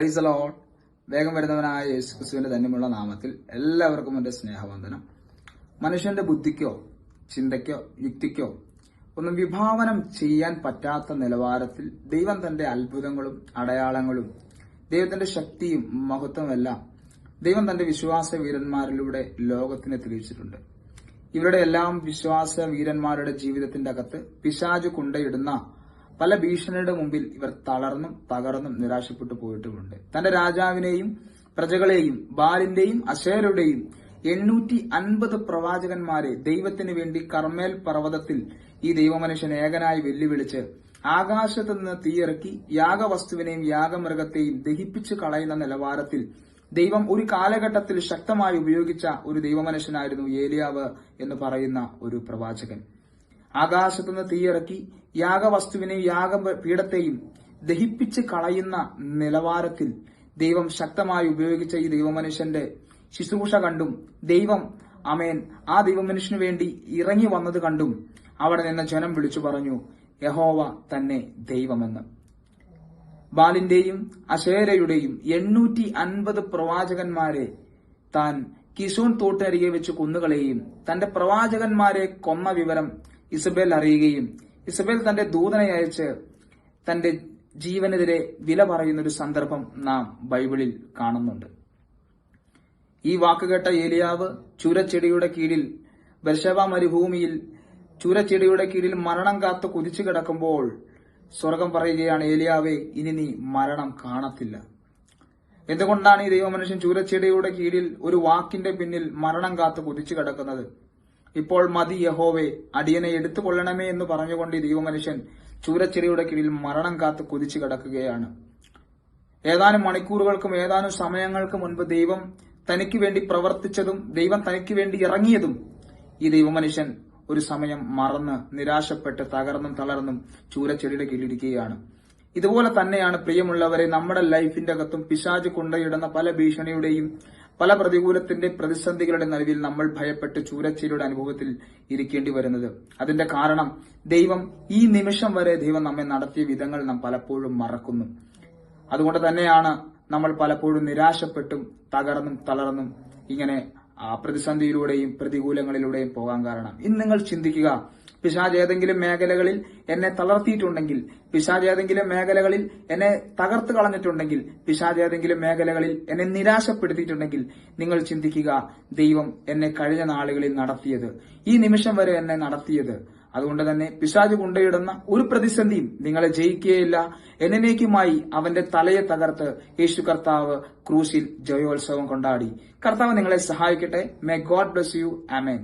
Praise the Lord. വേഗം വരുന്നവനായ യേശുക്രിസ്തുവിന്റെ ധന്യമുള്ള നാമത്തിൽ എല്ലാവർക്കും എന്റെ സ്നേഹവന്ദനം. മനുഷ്യന്റെ ബുദ്ധിക്കോ ചിന്തയ്ക്കോ യുക്തിക്കോ ഒന്നും വിഭാവനം ചെയ്യാൻ പറ്റാത്ത നിലവാരത്തിൽ ദൈവം തന്റെ അത്ഭുതങ്ങളും അടയാളങ്ങളും ദൈവത്തിന്റെ ശക്തിയും മഹത്വമെല്ലാം ദൈവം തന്റെ വിശ്വാസ വീരന്മാരിലൂടെ ലോകത്തിന് തെളിയിച്ചിട്ടുണ്ട്. ഇവരുടെ എല്ലാം വിശ്വാസ വീരന്മാരുടെ ജീവിതത്തിന്റെ അകത്ത് പിശാച് കൊണ്ടയിടുന്ന പല ഭീഷണിയുടെ മുമ്പിൽ ഇവർ തളർന്നും തകർന്നും നിരാശപ്പെട്ടു പോയിട്ടുമുണ്ട്. തന്റെ രാജാവിനെയും പ്രജകളെയും ബാലിന്റെയും അശേരയുടെയും 850 പ്രവാചകന്മാരെ ദൈവത്തിന് വേണ്ടി കർമ്മേൽ പർവ്വതത്തിൽ ഈ ദൈവമനുഷ്യൻ ഏകനായി വെല്ലുവിളിച്ച് ആകാശത്ത് നിന്ന് തീയിറക്കി യാഗവസ്തുവിനെയും യാഗമൃഗത്തെയും ദഹിപ്പിച്ചു കളയുന്ന നിലവാരത്തിൽ ദൈവം ഒരു കാലഘട്ടത്തിൽ ശക്തമായി ഉപയോഗിച്ച ഒരു ദൈവമനുഷ്യനായിരുന്നു ഏലിയാവ് എന്ന് പറയുന്ന ഒരു പ്രവാചകൻ. ആകാശത്തുനിന്ന് തീയിറക്കി യാഗവസ്തുവിനെയും യാഗപീഠത്തെയും ദഹിപ്പിച്ച് കളയുന്ന നിലവാരത്തിൽ ദൈവം ശക്തമായി ഉപയോഗിച്ച ഈ ദൈവമനുഷ്യന്റെ ശുശ്രൂഷ കണ്ടും ദൈവം ആ ദൈവമനുഷ്യന് വേണ്ടി ഇറങ്ങി വന്നത് കണ്ടും അവിടെ നിന്ന് ജനം വിളിച്ചു പറഞ്ഞു, യഹോവ തന്നെ ദൈവമെന്ന്. ബാലിന്റെയും അശേരയുടെയും 850 പ്രവാചകന്മാരെ താൻ കിശോൻ തോട്ടരികെ വെച്ച് കൊന്നുകളയുകയും തന്റെ പ്രവാചകന്മാരെ കൊന്ന വിവരം ഇസബേൽ അറിയുകയും ഇസബേൽ തന്റെ ദൂതനെ അയച്ച് തന്റെ ജീവനെതിരെ വില പറയുന്ന ഒരു സന്ദർഭം നാം ബൈബിളിൽ കാണുന്നുണ്ട്. ഈ വാക്കുകേട്ട ഏലിയാവ് ചൂരച്ചെടിയുടെ കീഴിൽ ബർശേബ മരുഭൂമിയിൽ ചൂരച്ചെടിയുടെ കീഴിൽ മരണം കാത്ത് കുതിച്ചു കിടക്കുമ്പോൾ സ്വർഗം പറയുകയാണ്, ഏലിയാവേ, ഇനി നീ മരണം കാണത്തില്ല. എന്തുകൊണ്ടാണ് ഈ ദൈവമനുഷ്യൻ ചൂരച്ചെടിയുടെ കീഴിൽ ഒരു വാക്കിന്റെ പിന്നിൽ മരണം കാത്ത് കുതിച്ചു കിടക്കുന്നത്? ഇപ്പോൾ മതി യഹോവേ, അടിയനെ എടുത്തുകൊള്ളണമേ എന്ന് പറഞ്ഞുകൊണ്ട് ഈ ദൈവമനുഷ്യൻ ചൂരച്ചെടിയുടെ കീഴിൽ മരണം കാത്ത് കുതിച്ചു കിടക്കുകയാണ്. ഏതാനും മണിക്കൂറുകൾക്കും ഏതാനും സമയങ്ങൾക്ക് മുൻപ് ദൈവം തനിക്ക് വേണ്ടി പ്രവർത്തിച്ചതും ദൈവം തനിക്ക് വേണ്ടി ഇറങ്ങിയതും ഈ ദൈവമനുഷ്യൻ ഒരു സമയം മറന്ന് നിരാശപ്പെട്ട് തകർന്നും തളർന്നും ചൂരച്ചെടിയുടെ കീഴിലിരിക്കുകയാണ്. ഇതുപോലെ തന്നെയാണ് പ്രിയമുള്ളവരെ നമ്മുടെ ലൈഫിന്റെ അകത്തും പിശാച് കൊണ്ടയിടുന്ന പല ഭീഷണിയുടെയും പല പ്രതികൂലത്തിന്റെ പ്രതിസന്ധികളുടെ നടുവിൽ നമ്മൾ ഭയപ്പെട്ട് ചൂരച്ചെടിയുടെ അനുഭവത്തിൽ ഇരിക്കേണ്ടി വരുന്നത്. അതിന്റെ കാരണം ദൈവം ഈ നിമിഷം വരെ ദൈവം നമ്മെ നടത്തിയ വിധങ്ങൾ നാം പലപ്പോഴും മറക്കുന്നു. അതുകൊണ്ട് തന്നെയാണ് നമ്മൾ പലപ്പോഴും നിരാശപ്പെട്ടും തകർന്നും തളർന്നും ഇങ്ങനെ പ്രതിസന്ധിയിലൂടെയും പ്രതികൂലങ്ങളിലൂടെയും പോകാൻ കാരണം. ഇന്ന് നിങ്ങൾ ചിന്തിക്കുക, പിശാച് ഏതെങ്കിലും മേഖലകളിൽ എന്നെ തളർത്തിയിട്ടുണ്ടെങ്കിൽ, പിശാച് ഏതെങ്കിലും മേഖലകളിൽ എന്നെ തകർത്ത് കളഞ്ഞിട്ടുണ്ടെങ്കിൽ, പിശാച് ഏതെങ്കിലും മേഖലകളിൽ എന്നെ നിരാശപ്പെടുത്തിയിട്ടുണ്ടെങ്കിൽ നിങ്ങൾ ചിന്തിക്കുക, ദൈവം എന്നെ കഴിഞ്ഞ നാളുകളിൽ നടത്തിയത്, ഈ നിമിഷം വരെ എന്നെ നടത്തിയത്. അതുകൊണ്ട് തന്നെ പിശാച് കൊണ്ടയിടുന്ന ഒരു പ്രതിസന്ധിയും നിങ്ങളെ ജയിക്കുകയില്ല. എന്നേക്കുമായി അവന്റെ തലയെ തകർത്ത് യേശു കർത്താവ് ക്രൂശിൽ ജയോത്സവം കൊണ്ടാടി. കർത്താവ് നിങ്ങളെ സഹായിക്കട്ടെ. May God bless you. Amen.